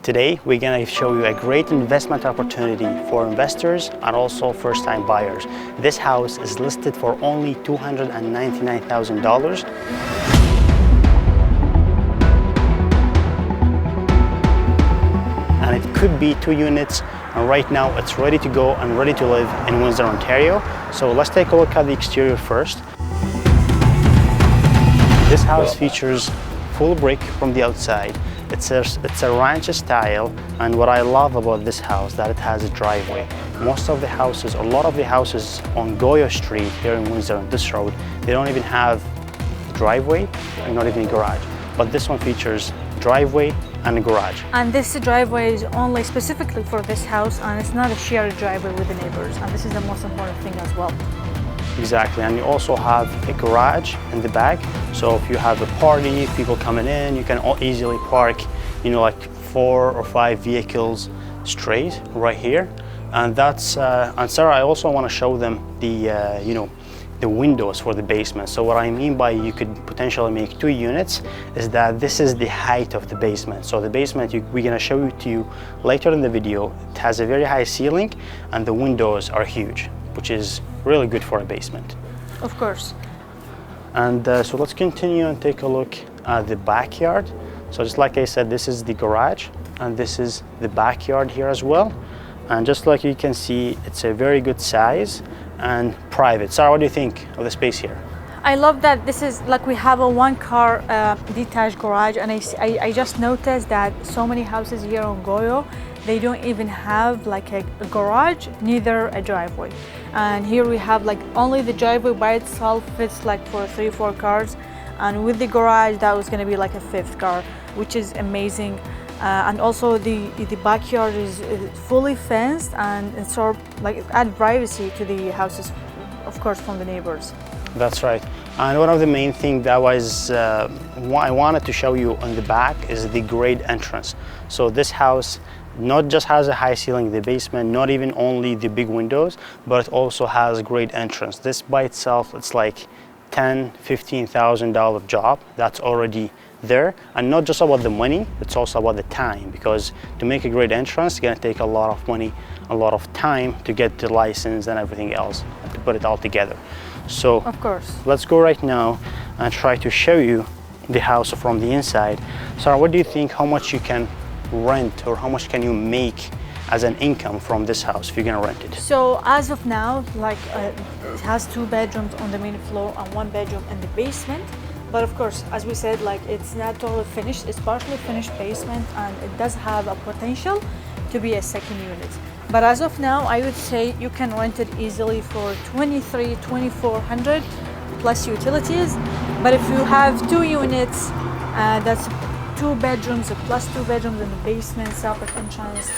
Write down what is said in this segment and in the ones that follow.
Today, we're gonna show you a great investment opportunity for investors and also first-time buyers. This house is listed for only $299,000. And it could be 2 units, and right now it's ready to go and ready to live in Windsor, Ontario. So let's take a look at the exterior first. This house features full brick from the outside. It's a ranch style, and what I love about this house that it has a driveway. Most of the houses, a lot of the houses on Goyeau Street here in Windsor on this road, they don't even have driveway and not even a garage. But this one features driveway and a garage. And this driveway is only specifically for this house, and it's not a shared driveway with the neighbors. And this is the most important thing as well. Exactly, and you also have a garage in the back. So if you have a party, people coming in, you can easily park, like 4 or 5 vehicles straight right here. And that's, and Sarah, I also want to show them the, the windows for the basement. So what I mean by you could potentially make 2 units is that this is the height of the basement. So the basement, we're gonna show it to you later in the video. It has a very high ceiling and the windows are huge, which is really good for a basement. Of course. And so let's continue and take a look at the backyard. So just like I said, this is the garage and this is the backyard here as well. And just like you can see, it's a very good size and private. Sarah, what do you think of the space here? I love that this is like we have a 1-car detached garage, and I just noticed that so many houses here on Goyeau, they don't even have like a garage, neither a driveway. And here we have like only the driveway by itself fits like for 3-4 cars, and with the garage that was going to be like a 5th car, which is amazing. And also the backyard is fully fenced, and it sort of like add privacy to the houses, of course, from the neighbors. That's right. And one of the main things that was I wanted to show you on the back is the great entrance. So this house not just has a high ceiling in the basement, not even only the big windows, but it also has a great entrance. This by itself, it's like $10,000–15,000 job that's already there. And not just about the money, it's also about the time, because to make a great entrance, it's gonna take a lot of money, a lot of time to get the license and everything else, and to put it all together. So of course, let's go right now and try to show you the house from the inside. Sarah, what do you think, how much you can rent or how much can you make as an income from this house if you're gonna rent it? So as of now, like it has 2 bedrooms on the main floor and 1 bedroom in the basement. But of course, as we said, like it's not totally finished, it's partially finished basement, and it does have a potential to be a 2nd unit. But as of now, I would say you can rent it easily for $2,300–2,400 plus utilities. But if you have 2 units, that's 2 bedrooms plus 2 bedrooms in the basement, separate entrance,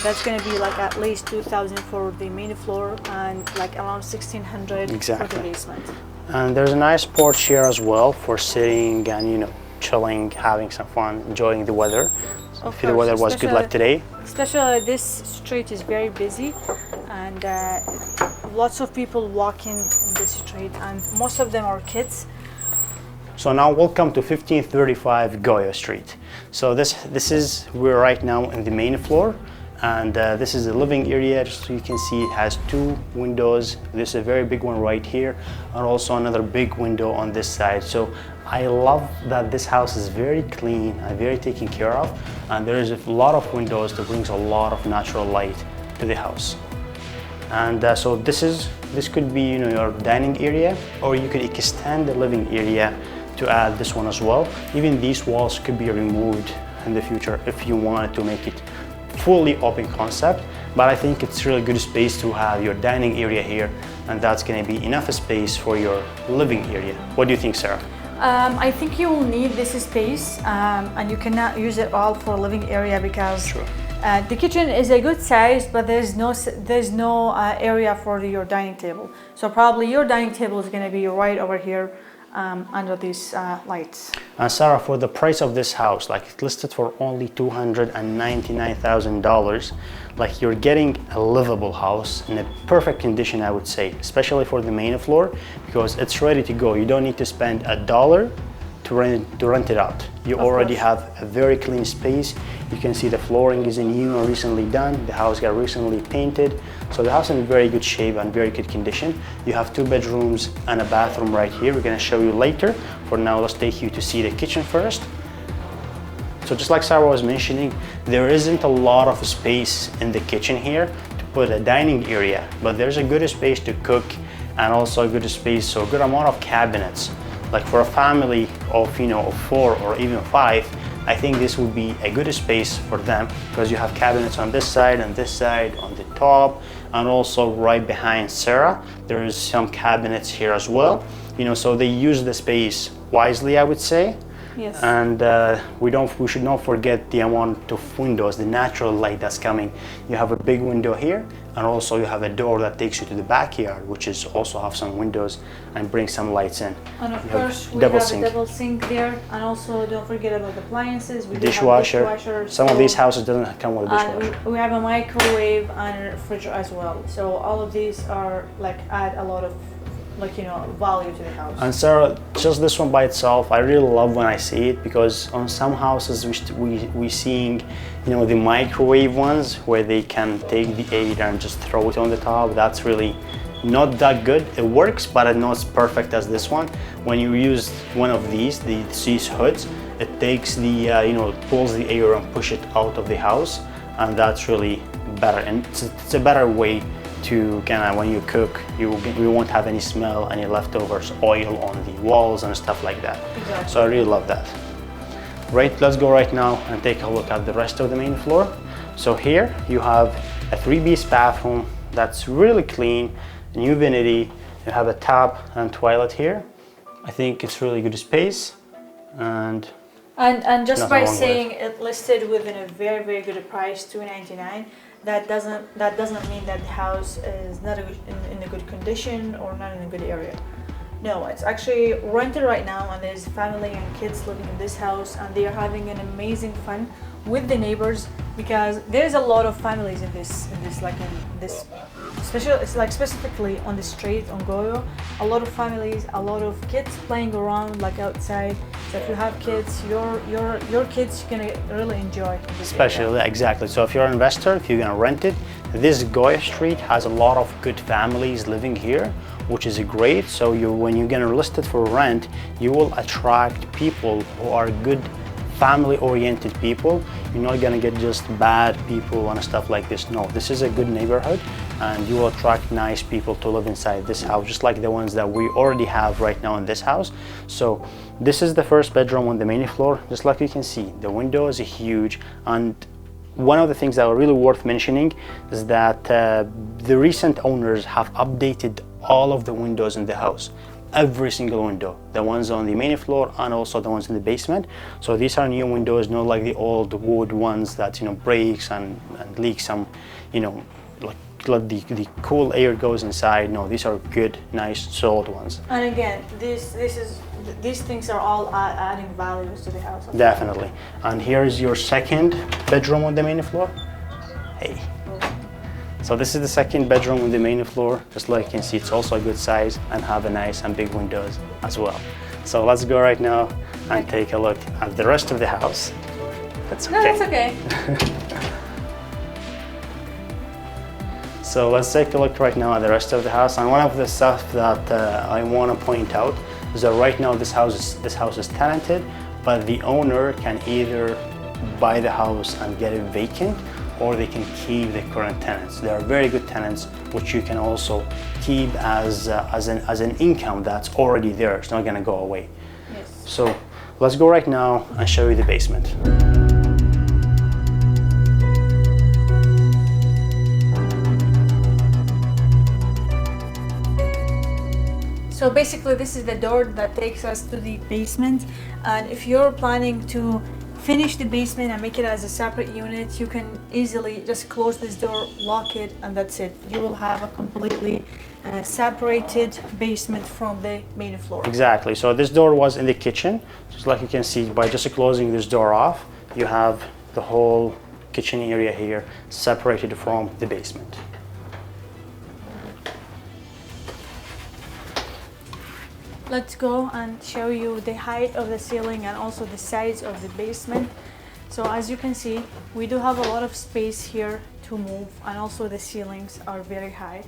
that's going to be like at least $2,000 for the main floor and like around $1,600 exactly for the basement. And there's a nice porch here as well for sitting and chilling, having some fun, enjoying the weather. If the weather was good like today. Especially this street is very busy, and lots of people walking in this street, and most of them are kids. So now welcome to 1535 Goyeau Street. So this is, we're right now in the main floor, and this is the living area. Just so you can see, it has 2 windows. There's a very big one right here, and also another big window on this side. So I love that this house is very clean and very taken care of, and there is a lot of windows that brings a lot of natural light to the house. And so this could be your dining area, or you could extend the living area to add this one as well. Even these walls could be removed in the future if you wanted to make it fully open concept. But I think it's really good space to have your dining area here, and that's going to be enough space for your living area. What do you think, Sarah? I think you will need this space, and you cannot use it all for living area because sure. The kitchen is a good size, but there's no area for your dining table. So probably your dining table is going to be right over here under these lights. And Sarah, for the price of this house, like it's listed for only $299,000, like you're getting a livable house in a perfect condition, I would say, especially for the main floor, because it's ready to go. You don't need to spend $1 to rent it out. You already have a very clean space. You can see the flooring is new and recently done. The house got recently painted. So the house is in very good shape and very good condition. You have 2 bedrooms and a bathroom right here. We're gonna show you later. For now, let's take you to see the kitchen first. So just like Sarah was mentioning, there isn't a lot of space in the kitchen here to put a dining area, but there's a good space to cook and also a good space, so a good amount of cabinets. Like for a family of, of 4 or even 5, I think this would be a good space for them because you have cabinets on this side and this side, on the top, and also right behind Sarah, there is some cabinets here as well. So they use the space wisely, I would say. Yes. And we should not forget the amount of windows, the natural light that's coming. You have a big window here, and also you have a door that takes you to the backyard, which is also have some windows and bring some lights in. And of course, we have a double sink there, and also don't forget about the appliances. We dishwasher. Do have dishwasher. Some of these houses doesn't come with a dishwasher. We have a microwave and a refrigerator as well. So all of these are add a lot of value to the house. And Sarah, just this one by itself, I really love when I see it, because on some houses we seeing, the microwave ones where they can take the air and just throw it on the top. That's really not that good. It works, but it's not as perfect as this one. When you use one of these hoods, it takes the, pulls the air and push it out of the house, and that's really better. And it's a better way to when you cook, you won't have any smell, any leftovers, oil on the walls and stuff like that. Exactly. So I really love that. Right, let's go right now and take a look at the rest of the main floor. So here you have a 3-piece bathroom that's really clean, new vanity. You have a tap and toilet here. I think it's really good space, and just by saying it listed within a very, very good price, $299. That doesn't mean that the house is not in a good condition or not in a good area. No, it's actually rented right now, and there's family and kids living in this house, and they are having an amazing fun with the neighbors, because there's a lot of families in this specifically on the street on Goyeau. A lot of families, a lot of kids playing around outside. So if you have kids, your kids are gonna really enjoy this area. Exactly. So if you're an investor, if you're gonna rent it, this Goyeau Street has a lot of good families living here, which is great. So when you're gonna list it for rent, you will attract people who are good family-oriented people. You're not gonna get just bad people and stuff like this. No, this is a good neighborhood, and you will attract nice people to live inside this house, just like the ones that we already have right now in this house. So this is the first bedroom on the main floor. Just like you can see, the window is huge, and one of the things that are really worth mentioning is that the recent owners have updated all of the windows in the house. Every single window, the ones on the main floor and also the ones in the basement. So these are new windows, not like the old wood ones that breaks and leaks some, let the cool air goes inside. No, these are good, nice, solid ones. And again, these things are all adding values to the house. Definitely. And here is your second bedroom on the main floor. Hey. So this is the second bedroom on the main floor. Just like you can see, it's also a good size and have a nice and big windows as well. So let's go right now and take a look at the rest of the house. That's okay. No, that's okay. So let's take a look right now at the rest of the house. And one of the stuff that I want to point out is that right now this house is tenanted, but the owner can either buy the house and get it vacant, or they can keep the current tenants. They are very good tenants, which you can also keep as an income that's already there. It's not gonna go away. Yes. So let's go right now and show you the basement. So basically, this is the door that takes us to the basement, and if you're planning to finish the basement and make it as a separate unit, you can easily just close this door, lock it, and that's it. You will have a completely separated basement from the main floor. Exactly. So this door was in the kitchen. Just like you can see, by just closing this door off, you have the whole kitchen area here separated from the basement. let's go and show you the height of the ceiling and also the size of the basement. So as you can see, we do have a lot of space here to move, and also the ceilings are very high.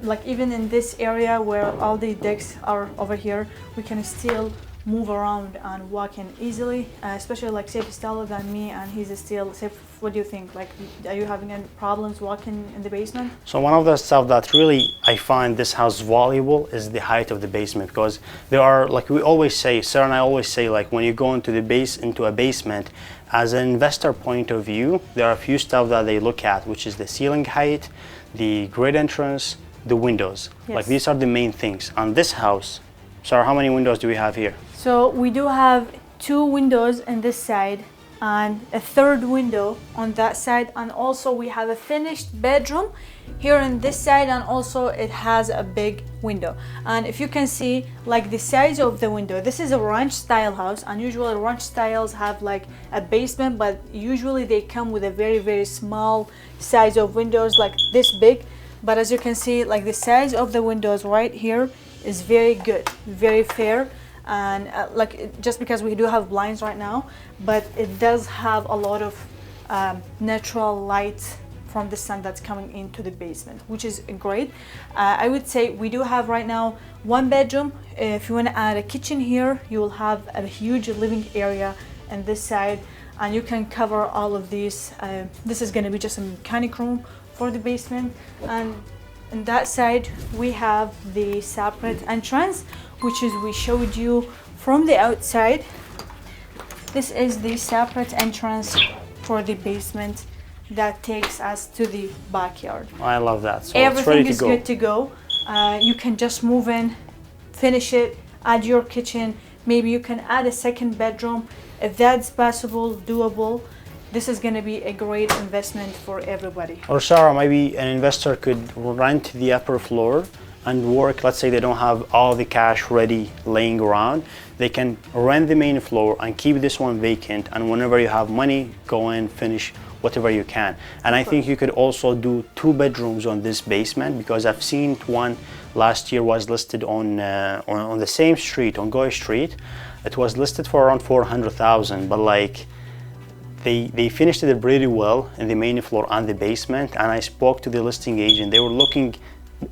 Like even in this area where all the decks are over here, we can still move around and walk in easily, especially like Saif is taller than me and he's still. Saif, what do you think? Like, are you having any problems walking in the basement? So one of the stuff that really I find this house valuable is the height of the basement, because there are, like we always say, Sarah and I always say, like when you go into a basement, as an investor point of view, there are a few stuff that they look at, which is the ceiling height, the great entrance, the windows. Yes. Like these are the main things. On this house, Sarah, how many windows do we have here? So we do have 2 windows on this side and a 3rd window on that side, and also we have a finished bedroom here on this side, and also it has a big window. And if you can see, like the size of the window, this is a ranch style house, and usually ranch styles have like a basement, but usually they come with a very small size of windows, like this big. But as you can see, like the size of the windows right here is very good, very fair. And just because we do have blinds right now, but it does have a lot of natural light from the sun that's coming into the basement, which is great. I would say we do have right now 1 bedroom. If you want to add a kitchen here, you will have a huge living area on this side, and you can cover all of these. This is going to be just a mechanic room for the basement, and on that side we have the separate entrance, which is we showed you from the outside. This is the separate entrance for the basement that takes us to the backyard. I love that. So everything it's ready is good to go. You can just move in, finish it, add your kitchen. Maybe you can add a 2nd bedroom if that's possible, doable. This is going to be a great investment for everybody. Or Sarah, maybe an investor could rent the upper floor and work. Let's say they don't have all the cash ready laying around, they can rent the main floor and keep this one vacant, and whenever you have money, go in, finish whatever you can. And I think you could also do 2 bedrooms on this basement, because I've seen one last year was listed on the same street, on Goyeau Street. It was listed for around 400,000, but like they finished it pretty well in the main floor and the basement, and I spoke to the listing agent. They were looking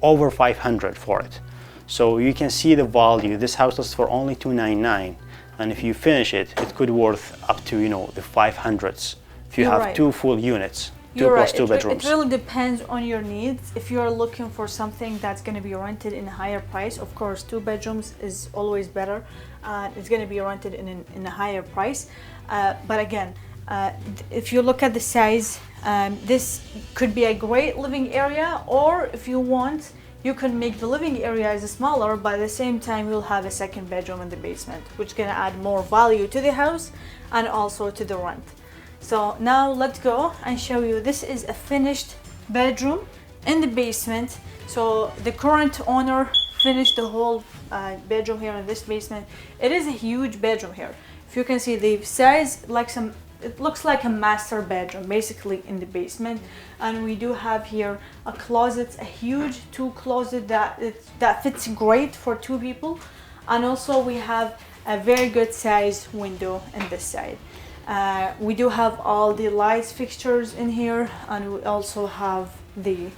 over 500 for it. So you can see the value. This house is for only 299, and if you finish it, it could worth up to, you know, the 500s if you have 2 full units. You're 2 right. plus 2 bedrooms. It really depends on your needs. If you're looking for something that's going to be rented in a higher price, of course 2 bedrooms is always better. It's going to be rented in a higher price. But again, if you look at the size, this could be a great living area, or if you want, you can make the living area as smaller, but at the same time you'll have a 2nd bedroom in the basement, which is going to add more value to the house and also to the rent. So now let's go and show you. This is a finished bedroom in the basement. So the current owner finished the whole bedroom here in this basement. It is a huge bedroom here. If you can see the size, it looks like a master bedroom basically in the basement. And we do have here a closet, a huge 2 closet that fits great for 2 people. And also we have a very good size window in this side. We do have all the lights fixtures in here, and we also have the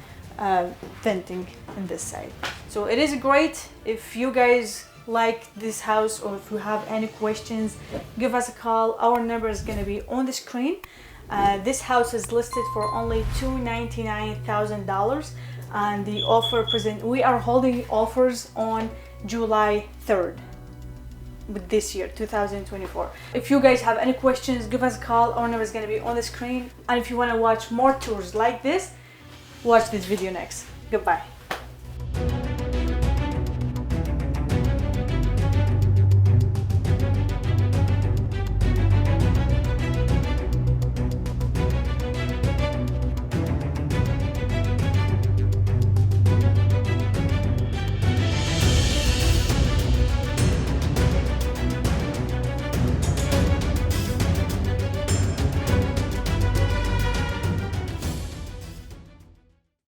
venting in this side. So it is great. If you guys like this house, or if you have any questions, give us a call. Our number is going to be on the screen. This house is listed for only $299,000, and the offer we are holding offers on July 3rd. With this year, 2024. If you guys have any questions, give us a call. Our number is going to be on the screen. And if you want to watch more tours like this, watch this video next. Goodbye.